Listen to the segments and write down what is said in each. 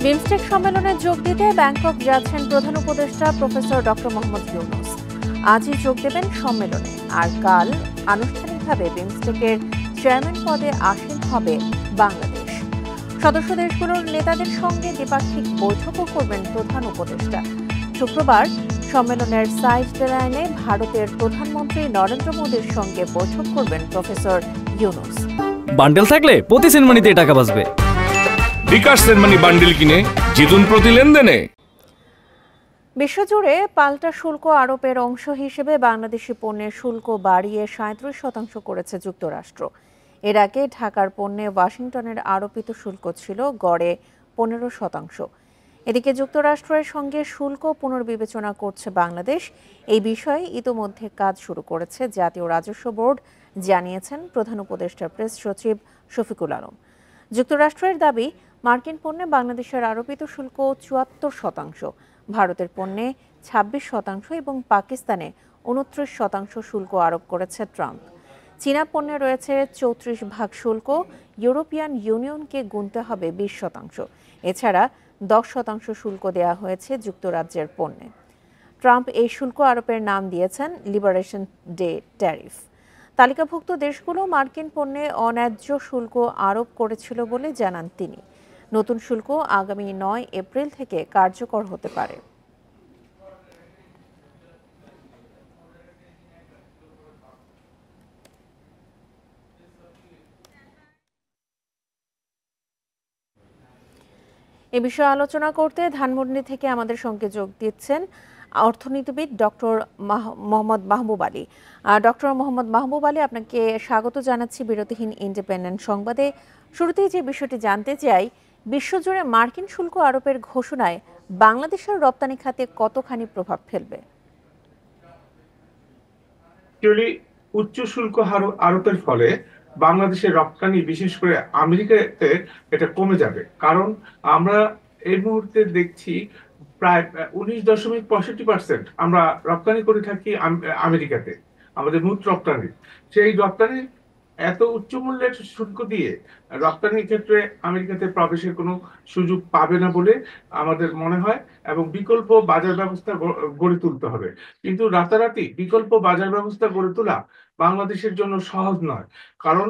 বিমস্টেক সম্মেলনে যোগ দিতে ব্যাংকক যাচ্ছেন প্রধান উপদেষ্টা প্রফেসর ডক্টর মোহাম্মদ ইউনূস। আজই যোগ দেবেন সম্মেলনে, আর কাল আনুষ্ঠানিকভাবে বিমস্টেকের চেয়ারম্যান পদে আসীন হবে বাংলাদেশ। সদস্য দেশগুলোর নেতাদের সঙ্গে দ্বিপাক্ষিক বৈঠকও করবেন প্রধান উপদেষ্টা। শুক্রবার সম্মেলনের সাইড লাইনে ভারতের প্রধানমন্ত্রী নরেন্দ্র মোদীর সঙ্গে বৈঠক করবেন প্রফেসর ইউনূস। বান্ডেল থাকলে প্রতি সেনমানিতে টাকা বাঁচবে। বিকাশ সেনমানি বান্ডেল কিনে জিতুন প্রতি লেনদেনে। বিশ্বজুড়ে পাল্টা শুল্ক আরোপের অংশ হিসেবে বাংলাদেশি পণ্যের শুল্ক বাড়িয়ে 37% করেছে যুক্তরাষ্ট্র। এর আগে ঢাকার পণ্যে ওয়াশিংটনের আরোপিত শুল্ক ছিল গড়ে 15%। এদিকে যুক্তরাষ্ট্রের সঙ্গে শুল্ক পুনর্বিবেচনা করছে বাংলাদেশ। এই বিষয়ে ইতোমধ্যে কাজ শুরু করেছে জাতীয় রাজস্ব বোর্ড, জানিয়েছেন প্রধান উপদেষ্টার প্রেস সচিব শফিকুল আলম। যুক্তরাষ্ট্রের দাবি, মার্কিন পণ্যে বাংলাদেশের আরোপিত শুল্ক 74%, ভারতের পণ্যে 26% এবং পাকিস্তানে 29% শুল্ক আরোপ করেছে ট্রাম্প। চীনা পণ্যে রয়েছে 34% শুল্ক, ইউরোপিয়ান ইউনিয়নকে গুনতে হবে 20%। এছাড়া 10% শুল্ক দেওয়া হয়েছে যুক্তরাজ্যের পণ্যে। ট্রাম্প এই শুল্ক আরোপের নাম দিয়েছেন লিবারেশন ডে ট্যারিফ। তালিকাভুক্ত দেশগুলো মার্কিন পণ্যে অন্যায্য শুল্ক আরোপ করেছিল বলে জানান তিনি। নতুন শুল্ক আগামী 9 এপ্রিল থেকে কার্যকর হতে পারে। এ বিষয়ে আলোচনা করতে ধানমন্ডি থেকে আমাদের সঙ্গে যোগ দিচ্ছেন অর্থনীতিবিদ ডক্টর মোহাম্মদ মাহবুব আলী। ডক্টর মোহাম্মদ মাহবুব আলী, আপনাকে স্বাগত জানাচ্ছি বিরতিহীন ইন্ডিপেন্ডেন্ট সংবাদে। শুরুতেই যে বিষয়টি জানতে চাই, বিশ্বজুড়ে মার্কিন শুল্ক আরোপের ঘোষণায় বাংলাদেশের রপ্তানি খাতে কতখানি প্রভাব ফেলবে? উচ্চ শুল্ক আরোপের ফলে বাংলাদেশের রপ্তানি, বিশেষ করে আমেরিকাতে, এটা কমে যাবে। কারণ আমরা এই মুহূর্তে দেখছি প্রায় 19.65% আমরা রপ্তানি করে থাকি আমেরিকাতে, আমাদের মোট রপ্তানি। সেই রপ্তানি এত উচ্চ মূল্যের শুল্ক দিয়ে রপ্তানির ক্ষেত্রে আমেরিকাতে প্রবেশের কোনো সুযোগ পাবে না বলে আমাদের মনে হয়, এবং বিকল্প বাজার ব্যবস্থা গড়ে তুলতে হবে। কিন্তু রাতারাতি বিকল্প বাজার ব্যবস্থা গড়ে তোলা বাংলাদেশের জন্য সহজ নয়, কারণ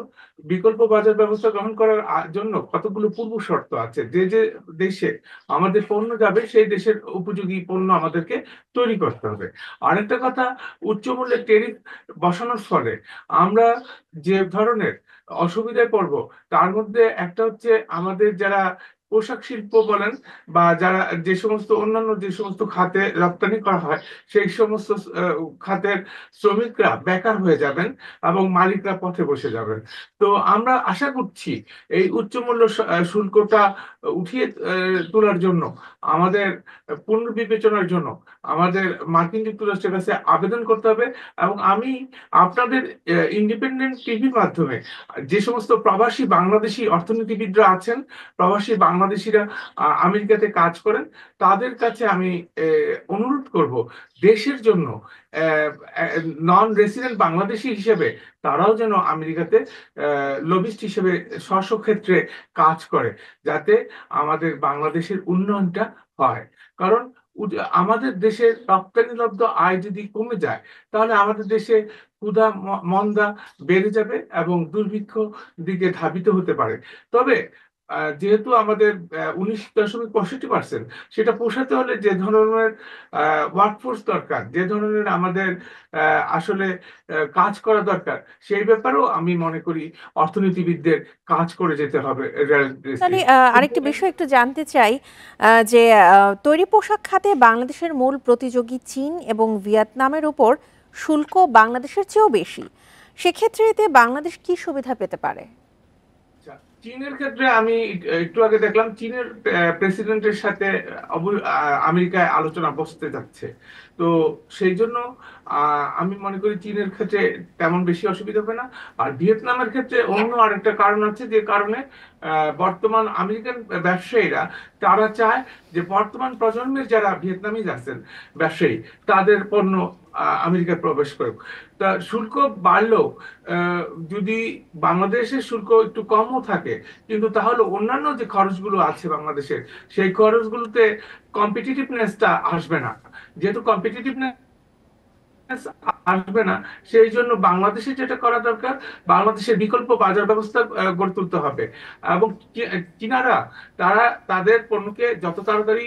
বিকল্প বাজার ব্যবস্থা গ্রহণ করার জন্য কতগুলো পূর্ব শর্ত আছে। যে যে দেশে আমাদের পণ্য যাবে সেই দেশের উপযোগী পণ্য আমাদেরকে তৈরি করতে হবে। আরেকটা কথা, উচ্চ মূল্যের ট্যারিফ বসানোর ফলে আমরা যে ধরনের অসুবিধায় পড়ব, তার মধ্যে একটা হচ্ছে আমাদের যারা পোশাক শিল্প বলেন বা যারা যে সমস্ত অন্যান্য যে সমস্ত খাতে রপ্তানি করা হয়, সেই সমস্ত খাতের শ্রমিকরা বেকার হয়ে যাবেন এবং মালিকরা পথে বসে যাবেন। তো আমরা আশা করছি এই উচ্চমূল্য শুল্কটা উঠিয়ে তোলার জন্য, আমাদের পুনর্বিবেচনার জন্য আমাদের মার্কিন যুক্তরাষ্ট্রের কাছে আবেদন করতে হবে। এবং আমি আপনাদের ইন্ডিপেন্ডেন্ট টিভির মাধ্যমে যে সমস্ত প্রবাসী বাংলাদেশি অর্থনীতিবিদরা আছেন, প্রবাসী বাংলাদেশিরা আমেরিকাতে কাজ করেন, তাদের কাছে আমি অনুরোধ করব, দেশের জন্য নন রেসিডেন্ট বাংলাদেশি হিসেবে তারাও যেন আমেরিকাতে লবিস্ট হিসেবে স্বক্ষেত্রে কাজ করে, যাতে আমাদের বাংলাদেশের উন্নয়নটা হয়। কারণ আমাদের দেশের রপ্তানিলব্ধ আয় যদি কমে যায়, তাহলে আমাদের দেশে ক্ষুধা মন্দা বেড়ে যাবে এবং দুর্ভিক্ষ দিকে ধাবিত হতে পারে। তবে যেহেতু আমাদের 19.65%, সেটা পোষাতে হলে যে ধরনের ওয়ার্কফোর্স দরকার, যে ধরনের আমাদের আসলে কাজ করা দরকার, সেই ব্যাপারেও আমি মনে করি অর্থনীতিবিদদের কাজ করে যেতে হবে। আরেকটি বিষয় একটু জানতে চাই, যে তৈরি পোশাক খাতে বাংলাদেশের মূল প্রতিযোগী চীন এবং ভিয়েতনামের উপর শুল্ক বাংলাদেশের চেয়েও বেশি। সেক্ষেত্রে এতে বাংলাদেশ কি সুবিধা পেতে পারে? চীনের ক্ষেত্রে আমি একটু আগে দেখলাম চীনের প্রেসিডেন্টের সাথে আমেরিকায় আলোচনা বসতে যাচ্ছে। তো সেই জন্য আমি মনে করি চীনের ক্ষেত্রে তেমন বেশি অসুবিধা হবে না। আর ভিয়েতনামের ক্ষেত্রে অন্য আরেকটা কারণ আছে, যে কারণে বর্তমান আমেরিকান ব্যবসায়ীরা তারা চায় যে বর্তমান প্রজন্মের যারা ভিয়েতনামিজ আছেন ব্যবসায়ী, তাদের পণ্য আমেরিকায় প্রবেশ করুক। তা শুল্ক বাড়লেও আহ, যদি বাংলাদেশের শুল্ক একটু কমও থাকে, কিন্তু তাহলে অন্যান্য যে খরচগুলো আছে বাংলাদেশের, সেই খরচগুলোতে কম্পিটিটিভনেসটা আসবে না। যেহেতু কম্পিটিটিভনেস আসবে না, সেই জন্য বাংলাদেশে যেটা করা দরকার, বাংলাদেশের বিকল্প বাজার ব্যবস্থা গড়ে তুলতে হবে। এবং চীনারা তারা তাদের পণ্যকে যত তাড়াতাড়ি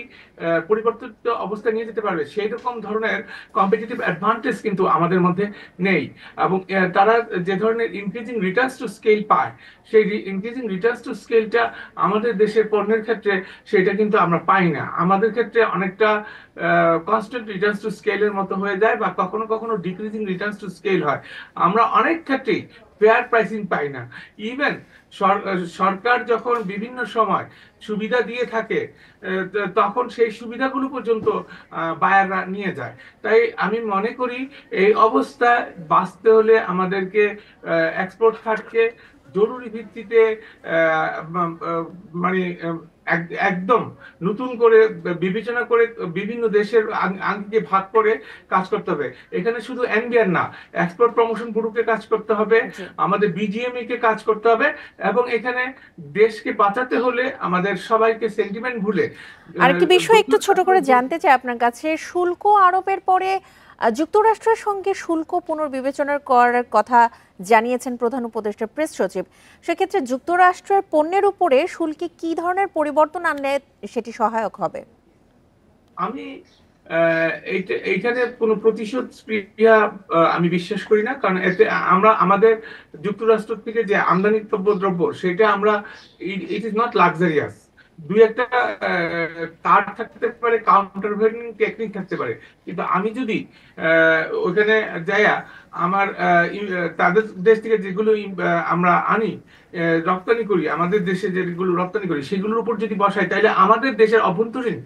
পরিবর্তিত অবস্থায় নিয়ে যেতে পারবে, সেই রকম ধরনের কম্পিটিটিভ অ্যাডভান্টেজ কিন্তু আমাদের মধ্যে নেই। এবং তারা যে ধরনের ইনক্রিজিং রিটার্নস টু স্কেল পায়, সেই ইনক্রিজিং রিটার্নস টু স্কেলটা আমাদের দেশের পণ্যের ক্ষেত্রে সেটা কিন্তু আমরা পাই না। আমাদের ক্ষেত্রে অনেকটা কনস্ট্যান্ট রিটার্নস টু স্কেলের মতো হয়ে যায়, বা কখনো কখনো ডিক্রিজিং রিটার্নস টু স্কেল হয়। আমরা অনেক ক্ষেত্রেই ফেয়ার প্রাইসিং পাই না। ইভেন সরকার যখন বিভিন্ন সময় সুবিধা দিয়ে থাকে, তখন সেই সুবিধাগুলো পর্যন্ত বায়াররা নিয়ে যায়। তাই আমি মনে করি এই অবস্থা বাঁচতে হলে আমাদেরকে এক্সপোর্ট খাতকে জরুরি ভিত্তিতে মানে একদম নতুন করে বিবেচনা করে বিভিন্ন দেশের আঙ্গিকে ভাগ করে কাজ করতে হবে। এখানে শুধু এনবিআর না, এক্সপোর্ট প্রমোশন ব্যুরোকে কাজ করতে হবে, জি। আমাদের বিজিএমই কে কাজ করতে হবে। এবং এখানে দেশকে বাঁচাতে হলে আমাদের সবাইকে সেন্টিমেন্ট ভুলে আরেকটি বিষয় একটু ছোট করে জানতে চাই আপনার কাছে, শুল্ক আরোপের পরে যুক্তরাষ্ট্রের সঙ্গে শুল্ক পুনর্বিবেচনার করার কথা জানিয়েছেন প্রধান উপদেষ্টা প্রেস সচিব। সেক্ষেত্রে যুক্তরাষ্ট্রের পণ্যের উপরে শুল্কে কি ধরনের পরিবর্তন আনলে সেটি সহায়ক হবে? আমি এইখানে কোনো প্রতিশোধ স্পৃহা আমি বিশ্বাস করি না। কারণ এতে আমরা আমাদের যুক্তরাষ্ট্র থেকে যে আমদানিতব্য দ্রব্য, সেটা আমরা, ইট ইজ নট লাক্সারিয়াস। দুই একটা কার্ড থাকতে পারে, কাউন্টার ভেন্ডিং টেকনিক থাকতে পারে, কিন্তু আমি যদি ওখানে যাইয়া আমার তাদের দেশ থেকে যেগুলো আমরা আনি, রপ্তানি করি, আমাদের দেশে যেগুলো রপ্তানি করি, সেগুলোর উপর যদি বসাই, তাহলে আমাদের দেশের অভ্যন্তরীণ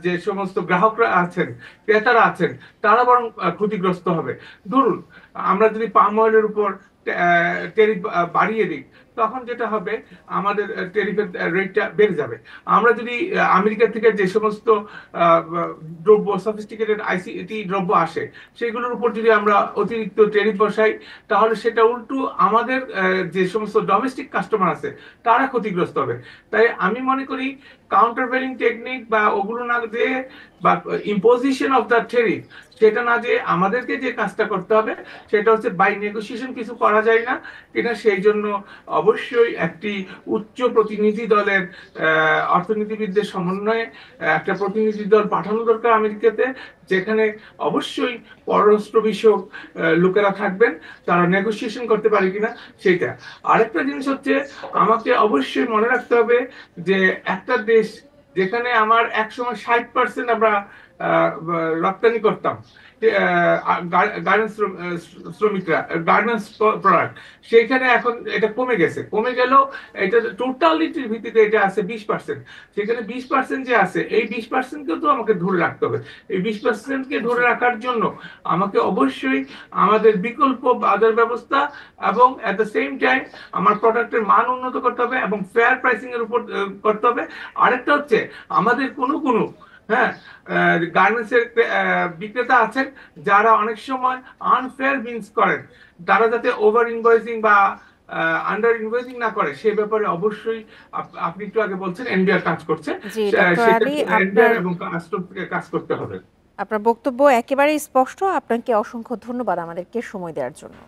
যে সমস্ত গ্রাহকরা আছেন, ক্রেতারা আছেন, তারা বরং ক্ষতিগ্রস্ত হবে। ধরুন আমরা যদি পাম অয়েলের উপর ট্যারিফ বাড়িয়ে দিই, তখন যেটা হবে, আমাদের ট্যারিফের রেটটা বেড়ে যাবে। আমরা যদি আমেরিকা থেকে যে সমস্ত দ্রব্য, সফিস্টিকেটেড আইসিটি দ্রব্য আসে, সেগুলোর উপর যদি আমরা অতিরিক্ত ট্যারিফ বসাই, তাহলে সেটা উল্টো আমাদের যে সমস্ত ডোমেস্টিক কাস্টমার আছে, তারা ক্ষতিগ্রস্ত হবে। তাই আমি মনে করি কাউন্টারভেলিং টেকনিক বা ওগুলো না দিয়ে, বা ইম্পোজিশন অফ দ্য ট্যারিফ, সেটা না যে আমাদেরকে যে কাজটা করতে হবে, সেটা হচ্ছে বাই নেগোসিয়েশন কিছু করা যায় না কিনা, সেই জন্য অবশ্যই একটি উচ্চ প্রতিনিধি দলের অর্থনীতিবিদদের সমন্বয়ে একটা প্রতিনিধি দল পাঠানো দরকার আমেরিকাতে, যেখানে অবশ্যই পররাষ্ট্র বিষয়ক লোকেরা থাকবেন, তারা নেগোসিয়েশন করতে পারে কিনা সেইটা। আরেকটা জিনিস হচ্ছে, আমাকে অবশ্যই মনে রাখতে হবে যে একটা দেশ যেখানে আমার একসময় 60% আমরা রপ্তানি করতাম, গার্মেন্টস শ্রমিকরা, গার্মেন্টস প্রোডাক্ট, সেইখানে এখন এটা কমে গেছে। কমে গেলেও এটা টোটালিটির ভিত্তিতে এটা আছে 20%। সেখানে 20% যে আছে, এই 20%কে তো আমাকে ধরে রাখতে হবে। এই 20%কে ধরে রাখার জন্য আমাকে অবশ্যই আমাদের বিকল্প বাজার ব্যবস্থা এবং এট দ্য সেম টাইম আমার প্রোডাক্টের মান উন্নত করতে হবে এবং ফেয়ার প্রাইসিং এর উপর করতে হবে। আরেকটা হচ্ছে, আমাদের কোনো হ্যাঁ গার্মেন্টস এর বিক্রেতা আছেন যারা অনেক সময় আনফেয়ার মিন্স করেন, তারা যাতে ওভার ইনভয়েসিং বা আন্ডার ইনভয়েসিং না করে, সে ব্যাপারে অবশ্যই আপনি একটু আগে বলছেন এনবিআর কাজ করছে, জি ডক্টর সেটা আলী, এনবিআর এবং কাস্টম থেকে কাজ করতে হবে। আপনার বক্তব্য একেবারেই স্পষ্ট। আপনাকে অসংখ্য ধন্যবাদ আমাদেরকে সময় দেওয়ার জন্য।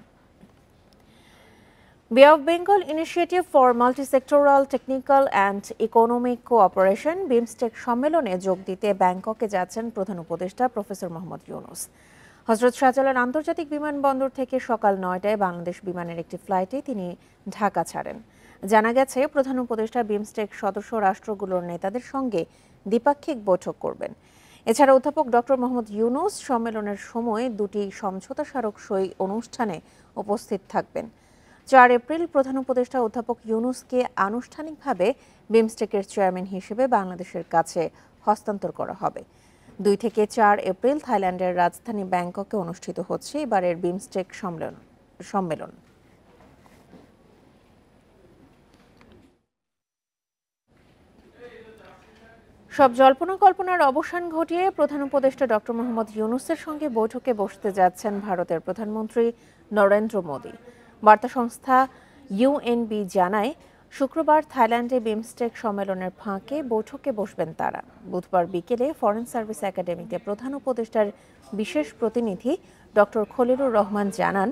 বে of Bengal initiative for multi-sectoral technical and economic cooperation BIMSTEC সম্মেলনে যোগ দিতে ব্যাংককে যাচ্ছেন প্রধান উপদেষ্টা প্রফেসর মোহাম্মদ ইউনূস। হযরত শাহজালাল আন্তর্জাতিক বিমানবন্দর থেকে সকাল 9টায় বাংলাদেশ বিমানের একটি ফ্লাইটে তিনি ঢাকা ছাড়েন। জানা গেছে, প্রধান উপদেষ্টা বিমস্টেক সদস্য রাষ্ট্রগুলোর নেতাদের সঙ্গে দ্বিপাক্ষিক বৈঠক করবেন। এছাড়া অধ্যাপক ডক্টর মোহাম্মদ ইউনূস সম্মেলনের সময় দুটি সমঝোতা স্মারক সই অনুষ্ঠানে উপস্থিত থাকবেন। 4 এপ্রিল প্রধান উপদেষ্টা অধ্যাপক ইউনূসকে আনুষ্ঠানিকভাবে বিমস্টেকের চেয়ারম্যান হিসেবে বাংলাদেশের কাছে হস্তান্তর করা হবে। 2 থেকে 4 এপ্রিল থাইল্যান্ডের রাজধানী ব্যাংককে অনুষ্ঠিত হচ্ছে এবারের বিমস্টেক সম্মেলন। সব জল্পনা কল্পনার অবসান ঘটিয়ে প্রধান উপদেষ্টা ডক্টর মোহাম্মদ ইউনূসের সঙ্গে বৈঠকে বসতে যাচ্ছেন ভারতের প্রধানমন্ত্রী নরেন্দ্র মোদি। বার্তা সংস্থা ইউএনবি জানায়, শুক্রবার থাইল্যান্ডে বিমস্টেক সম্মেলনের ফাঁকে বৈঠকে বসবেন তারা। বুধবার বিকেলে ফরেন সার্ভিস একাডেমিতে প্রধান উপদেষ্টার বিশেষ প্রতিনিধি ডক্টর খলিলুর রহমান জানান,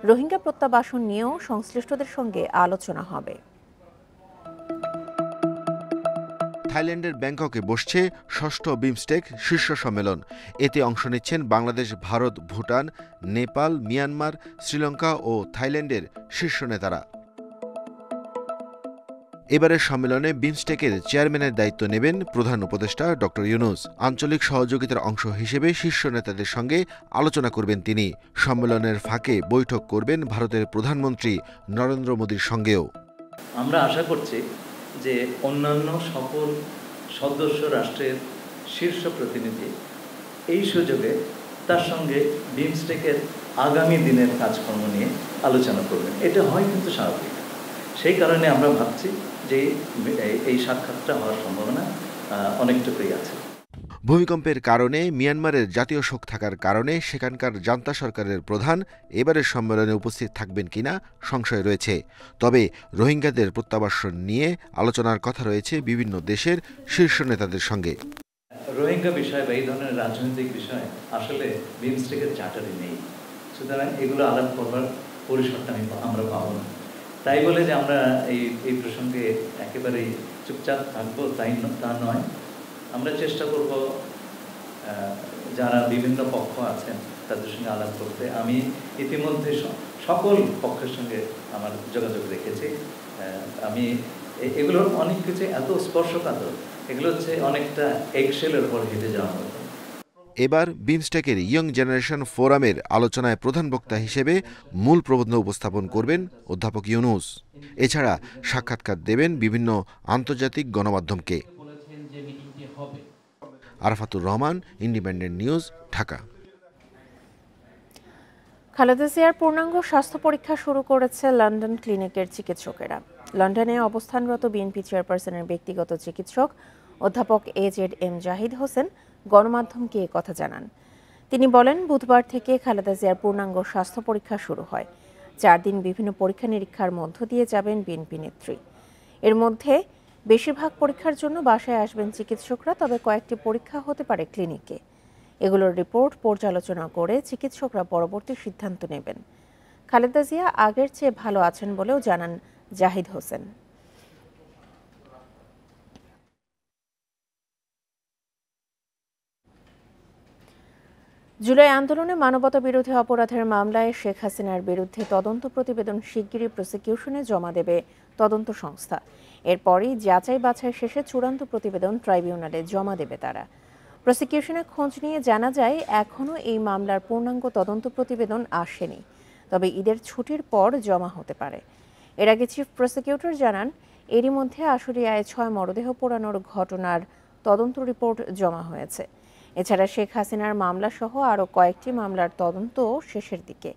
রোহিঙ্গা প্রত্যাবাসন নিয়েও সংশ্লিষ্টদের সঙ্গে আলোচনা হবে। থাইল্যান্ডের ব্যাংককে বসছে ষষ্ঠ বিমস্টেক শীর্ষ সম্মেলন। এতে অংশ নিচ্ছেন বাংলাদেশ, ভারত, ভুটান, নেপাল, মিয়ানমার, শ্রীলঙ্কা ও থাইল্যান্ডের শীর্ষ নেতারা। এবারের সম্মেলনে বিমস্টেকের চেয়ারম্যানের দায়িত্ব নেবেন প্রধান উপদেষ্টা ডক্টর ইউনূস। আঞ্চলিক সহযোগিতার অংশ হিসেবে শীর্ষ নেতাদের সঙ্গে আলোচনা করবেন তিনি। সম্মেলনের ফাঁকে বৈঠক করবেন ভারতের প্রধানমন্ত্রী নরেন্দ্র মোদির সঙ্গেও। আমরা আশা করছি যে অন্যান্য সকল সদস্য রাষ্ট্রের শীর্ষ প্রতিনিধি এই সুযোগে তার সঙ্গে বিমস্টেকের আগামী দিনের কাজকর্ম নিয়ে আলোচনা করবেন। এটা হয় কিন্তু স্বাভাবিক। সেই কারণে আমরা ভাবছি যে এই সাক্ষাৎটা হওয়ার সম্ভাবনা অনেকটুকুই আছে। ভূমিকম্পের কারণে মিয়ানমারের জাতীয় শোক থাকার কারণে সেখানকার জান্তা সরকারের প্রধান এবারের সম্মেলনে উপস্থিত থাকবেন কিনা সংশয় রয়েছে। তবে রোহিঙ্গাদের প্রত্যাবাসন নিয়ে আলোচনার কথা রয়েছে বিভিন্ন দেশের শীর্ষ নেতাদের সঙ্গে। রোহিঙ্গা বিষয় বা এই ধরনের রাজনৈতিক বিষয় আসলে বিমস্টেকের চার্টারে নেই, সুতরাং এগুলো আলাপ করবার পরিসরটা আমরা পাবো না। তাই বলে যে আমরা এই প্রসঙ্গে একেবারেই চুপচাপ থাকবো তা নয়। আমরা চেষ্টা করব যারা বিভিন্ন পক্ষ আছেন তাদের সঙ্গে আলাপ করতে। আমি ইতিমধ্যে সকল পক্ষের সঙ্গে আমার যোগাযোগ রেখেছি। আমি এগুলোর অনেক কিছু এত স্পর্শকাতর, এগুলো হচ্ছে অনেকটা এক্সেলের উপর হেঁটে যাওয়ার মতো। এবার বিমস্টেকের ইয়ং জেনারেশন ফোরামের আলোচনায় প্রধান বক্তা হিসেবে মূল প্রবন্ধ উপস্থাপন করবেন অধ্যাপক ইউনূস। এছাড়া সাক্ষাৎকার দেবেন বিভিন্ন আন্তর্জাতিক গণমাধ্যমকে। Arafatur Rahman, Independent News, Dhaka. খালেদা জিয়ার পূর্ণাঙ্গ স্বাস্থ্য পরীক্ষা শুরু করেছে লন্ডন ক্লিনিকের চিকিৎসকেরা। লন্ডনে অবস্থানরত বিএনপি চেয়ারপারসনের ব্যক্তিগত চিকিৎসক অধ্যাপক AZM জাহিদ হোসেন গণমাধ্যমকে কথা জানান। তিনি বলেন, বুধবার থেকে খালেদা জিয়ার পূর্ণাঙ্গ স্বাস্থ্য পরীক্ষা শুরু হয়। 4 দিন বিভিন্ন পরীক্ষা নিরীক্ষার মধ্য দিয়ে যাবেন বিএনপি নেত্রী। এর মধ্যে বেশিরভাগ পরীক্ষার জন্য বাসায় আসবেন চিকিৎসকরা, তবে কয়েকটি পরীক্ষা হতে পারে ক্লিনিকে। এগুলোর রিপোর্ট পর্যালোচনা করে চিকিৎসকরা পরবর্তী সিদ্ধান্ত নেবেন। খালেদা জিয়া আগের চেয়ে ভালো আছেন বলেও জানান জাহিদ হোসেন। জুলাই আন্দোলনে মানবতা বিরোধী অপরাধের মামলায় শেখ হাসিনার বিরুদ্ধে তদন্ত প্রতিবেদন শিগগিরই প্রসিকিউশনে জমা দেবে তদন্ত সংস্থা। এরপরই যাচাই বাছাই শেষে চূড়ান্ত প্রতিবেদন ট্রাইব্যুনালে জমা দেবে তারা। প্রসিকিউশনে খোঁজ নিয়ে জানা যায়, এখনও এই মামলার পূর্ণাঙ্গ তদন্ত প্রতিবেদন আসেনি, তবে ঈদের ছুটির পর জমা হতে পারে। এর আগে চিফ প্রসিকিউটর জানান, এরই মধ্যে আশুলিয়ায় 6 মরদেহ পোড়ানোর ঘটনার তদন্ত রিপোর্ট জমা হয়েছে। এছাড়া শেখ হাসিনার মামলা সহ আরও কয়েকটি মামলার তদন্ত শেষের দিকে।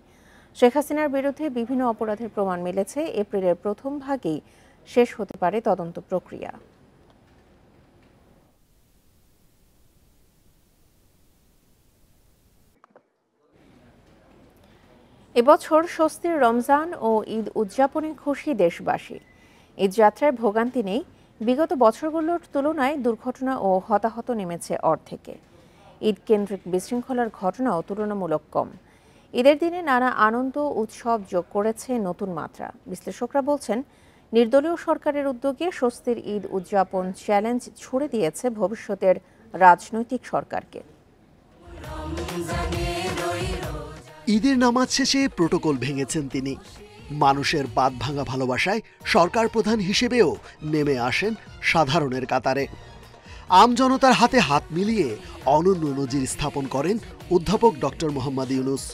শেখ হাসিনার বিরুদ্ধে বিভিন্ন অপরাধের প্রমাণ মিলেছে। এপ্রিলের প্রথম ভাগেই শেষ হতে পারে তদন্ত প্রক্রিয়া। এবছর স্বস্তির রমজান ও ঈদ উদযাপনে খুশি দেশবাসী। ঈদ যাত্রায় ভোগান্তি নেই। বিগত বছরগুলোর তুলনায় দুর্ঘটনা ও হতাহত নেমেছে অর্ধেকে। ঈদ কেন্দ্রিক বিশৃঙ্খলার ঘটনাও তুলনামূলক কম। ঈদের দিনে নানা আনন্দ উৎসব যোগ করেছে নতুন মাত্রা। বিশ্লেষকরা বলছেন, নির্দলীয় সরকারের উদ্যোগে স্বস্তির ঈদ উদযাপন চ্যালেঞ্জ ছুড়ে দিয়েছে ভবিষ্যতের রাজনৈতিক সরকারকে। ঈদের নামাজ শেষে প্রোটোকল ভেঙেছেন তিনি। মানুষের বাঁধ ভাঙা ভালোবাসায় সরকার প্রধান হিসেবেও নেমে আসেন সাধারণের কাতারে। আম জনতার হাতে হাত মিলিয়ে অনন্য নজির স্থাপন করেন অধ্যাপক ডক্টর মোহাম্মদ ইউনূস।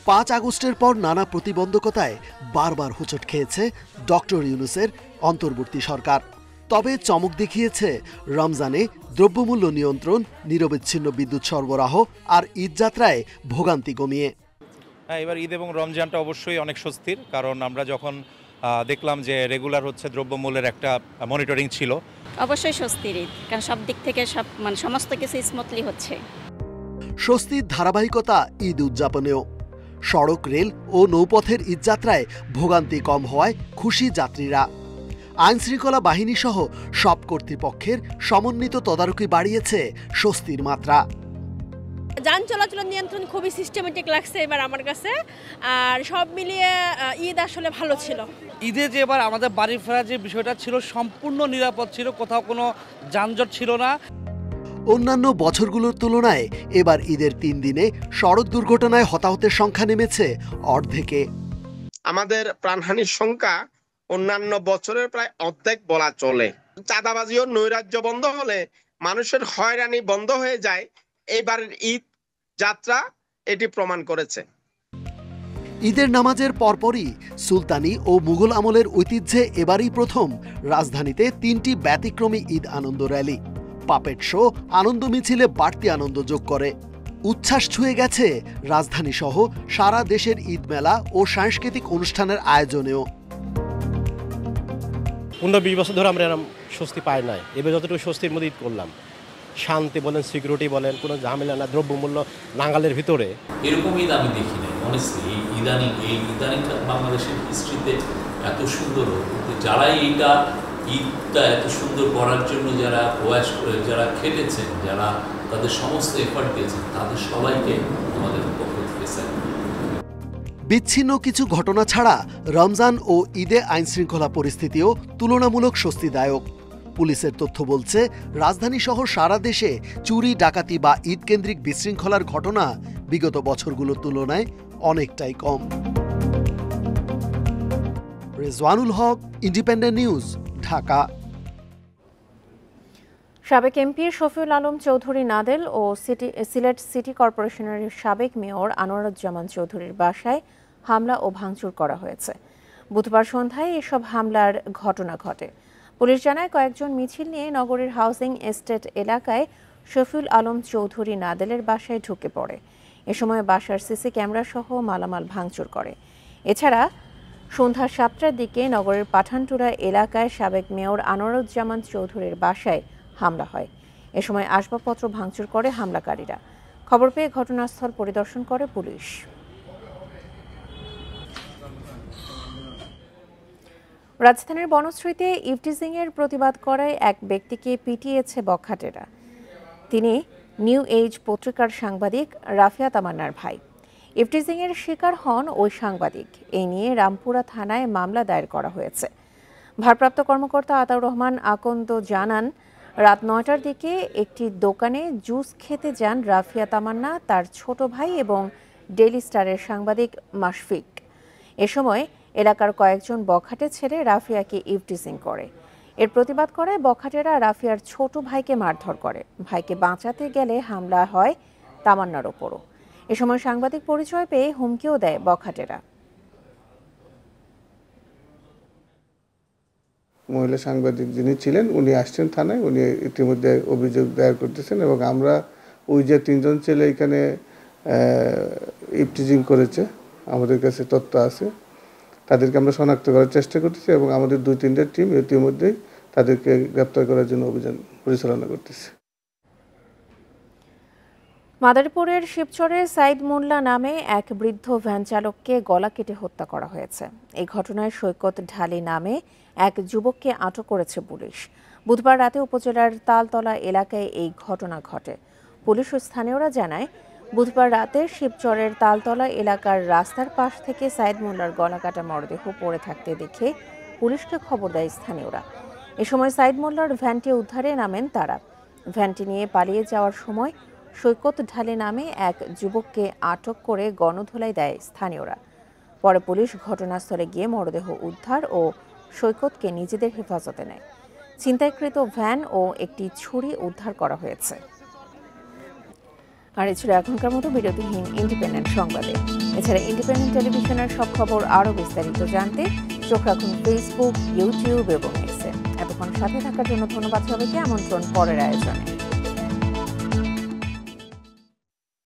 5 আগস্টের পর নানা প্রতিবন্ধকতায় বারবার হোঁচট খেয়েছে ডক্টর ইউনূসের অন্তর্বর্তী সরকার। তবে চমক দেখিয়েছে রমজানে দ্রব্যমূল্য নিয়ন্ত্রণ, নিরবচ্ছিন্ন বিদ্যুৎ সরবরাহ আর ঈদযাত্রায় ভোগান্তি কমিয়ে। এবার ঈদ এবং রমজানটা অবশ্যই অনেক স্বস্তির, কারণ আমরা যখন দেখলাম যে রেগুলার হচ্ছে দ্রব্যমূল্যের একটা মনিটরিং ছিল। অবশ্যই স্বস্তির ঈদ, কারণ সব দিক থেকে সমস্ত কিছু স্মুথলি হচ্ছে। স্বস্তির ধারাবাহিকতা ঈদ উদযাপনেও। সড়ক, রেল ও নৌপথের ঈদযাত্রায় ভোগান্তি কম হওয়ায় খুশি যাত্রীরা। আইনশৃঙ্খলা বাহিনী সহ সব কর্তৃপক্ষের সমন্বিত তদারকি বাড়িয়েছে স্বস্তির মাত্রা। যান চলাচলের নিয়ন্ত্রণ খুবই সিস্টেমেটিক লাগছে এবার আমার কাছে, আর সব মিলিয়ে ঈদ আসলে ভালো ছিল। ঈদে যে এবার আমাদের বাড়ি ফেরার যে বিষয়টা ছিল সম্পূর্ণ নিরাপদ ছিল, কোথাও কোনো যানজট ছিল না। অন্যান্য বছরগুলোর তুলনায় এবার ঈদের 3 দিনে সড়ক দুর্ঘটনায় হতাহতের সংখ্যা নেমেছে অর্ধেকে। আমাদের প্রাণহানির সংখ্যা অন্যান্য বছরের প্রায় অর্ধেক বলা চলে। চাঁদাবাজি ও নৈরাজ্য বন্ধ হলে মানুষের হয়রানি বন্ধ হয়ে যায়। এবারের ঈদ যাত্রা এটি প্রমাণ করেছে। ঈদের নামাজের পরপরই সুলতানি ও মুঘল আমলের ঐতিহ্যে এবারই প্রথম রাজধানীতে 3টি ব্যতিক্রমী ঈদ আনন্দ র্যালি, পাপেট শো আনন্দ মিছিলে বাড়তি আনন্দ যোগ করে। উচ্ছ্বাস ছুঁয়ে গেছে রাজধানী সহ সারা দেশের ঈদ মেলা ও সাংস্কৃতিক অনুষ্ঠানের আয়োজনেও। 15-20 বছর ধরে আমরা এরকম স্বস্তি পাই নাই। এবার যতটুকু স্বস্তির মধ্যে ঈদ করলাম, শান্তি বলেন, সিকিউরিটি বলেন, কোনো ঝামেলা না, দ্রব্যমূল্য নাঙ্গালের ভিতরে। এরকম ঈদ আমি দেখি নাই অনেস্টলি। এই ইদানিং বাংলাদেশের হিস্ট্রিতে এত সুন্দর, যারা এইটা ঈদটা এত সুন্দর করার জন্য যারা প্রয়াস করে, যারা খেটেছেন, যারা তাদের সমস্ত এফার্ট দিয়েছেন, তাদের সবাইকে আমাদের পক্ষ থেকে স্যার। বিচ্ছিন্ন কিছু ঘটনা ছাড়া রমজান ও ঈদে আইনশৃঙ্খলা পরিস্থিতিও তুলনামূলক স্বস্তিদায়ক। পুলিশের তথ্য বলছে, রাজধানী সহ সারা দেশে চুরি, ডাকাতি বা ঈদ কেন্দ্রিক বিশৃঙ্খলার ঘটনা বিগত বছরগুলোর তুলনায় অনেকটাই কম। রেজওয়ানুল হক, ইন্ডিপেন্ডেন্ট নিউজ, ঢাকা। সাবেক এমপি শফিউল আলম চৌধুরী নাদেল ও সিলেট সিটি কর্পোরেশনের সাবেক মেয়র আনোয়ারুজ্জামান চৌধুরীর বাসায় হামলা ও ভাঙচুর করা হয়েছে। বুধবার সন্ধ্যায় এসব হামলার ঘটনা ঘটে। পুলিশ জানায়, কয়েকজন মিছিল নিয়ে নগরীর হাউজিং এস্টেট এলাকায় শফিউল আলম চৌধুরী নাদেলের বাসায় ঢুকে পড়ে। এ সময় বাসার সিসি ক্যামেরা সহ মালামাল ভাঙচুর করে। এছাড়া সন্ধ্যা 7টার দিকে নগরের পাঠানটুরা এলাকায় সাবেক মেয়র আনোয়ারুজ্জামান চৌধুরীর বাসায় হামলা হয়। এ সময় আসবাবপত্র ভাঙচুর করে হামলাকারীরা। খবর পেয়ে ঘটনাস্থল পরিদর্শন করে পুলিশ। রাজধানীর বনশ্রীতে ইভটিজিংয়ের প্রতিবাদ করায় এক ব্যক্তিকে পিটিয়েছে বখাটেরা। তিনি নিউ এজ পত্রিকার সাংবাদিক রাফিয়া তামান্নার ভাই। ইভটিজিংয়ের শিকার হন ওই সাংবাদিক। এই নিয়ে রামপুরা থানায় মামলা দায়ের করা হয়েছে। ভারপ্রাপ্ত কর্মকর্তা আতাউর রহমান আকন্দ জানান, রাত 9টার দিকে একটি দোকানে জুস খেতে যান রাফিয়া তামান্না, তার ছোট ভাই এবং ডেইলি স্টারের সাংবাদিক মাশফিক। এ সময় এলাকার কয়েকজন বখাটে ছেলে রাফিয়াকে ইভটিজিং করে। এর প্রতিবাদ করে বখাটেরা রাফিয়ার ছোট ভাইকে মারধর করে। ভাইকে বাঁচাতে গেলে হামলা হয় তামান্নার ওপরও। এ সময় সাংবাদিক পরিচয় পেয়ে হুমকিও দেয় বখাটেরা। মহিলা সাংবাদিক যিনি ছিলেন উনি আসছেন থানায়, উনি ইতিমধ্যে অভিযোগ দায়ের করতেছেন এবং আমরা ওই যে 3জন ছেলে এখানে ইভটিজিং করেছে, আমাদের কাছে তথ্য আছে, তাদেরকে আমরা শনাক্ত করার চেষ্টা করতেছি এবং আমাদের 2-3টা টিম ইতিমধ্যেই তাদেরকে গ্রেপ্তার করার জন্য অভিযান পরিচালনা করতেছে। মাদারীপুরের শিবচরে সাইদ মোল্লা নামে এক বৃদ্ধ ভ্যান চালককে গলা কেটে হত্যা করা হয়েছে। এই ঘটনায় সৈকত ঢালি নামে এক যুবককে আটক করেছে পুলিশ। বুধবার রাতে উপজেলার তালতলা এলাকায় এই ঘটনা ঘটে। পুলিশ ও স্থানীয়রা জানায়, বুধবার রাতে শিবচরের তালতলা এলাকার রাস্তার পাশ থেকে সাইদ মোল্লার গলাকাটা মরদেহ পড়ে থাকতে দেখে পুলিশকে খবর দেয় স্থানীয়রা। এ সময় সাইদ মোল্লার ভ্যানটি উদ্ধারে নামেন তারা। ভ্যানটি নিয়ে পালিয়ে যাওয়ার সময় সৈকত ঢালি নামে এক যুবককে আটক করে গণধোলাই দেয় স্থানীয়রা। পরে পুলিশ ঘটনাস্থলে গিয়ে মরদেহ উদ্ধার ও সৈকতকে নিজেদের হেফাজতে নেয়। ছিনতাইকৃত ভ্যান ও একটি ছুরি উদ্ধার করা হয়েছে। আর এ ছিল এখনকার মতো বিরতিহীন ইন্ডিপেন্ডেন্ট সংবাদে। এছাড়া ইন্ডিপেন্ডেন্ট টেলিভিশনের সব খবর আরও বিস্তারিত জানতে চোখ রাখুন ফেসবুক, ইউটিউব এবং এক্সে। এতক্ষণ সাথে থাকার জন্য ধন্যবাদ সবাইকে। আমন্ত্রণ পরের আয়োজনে।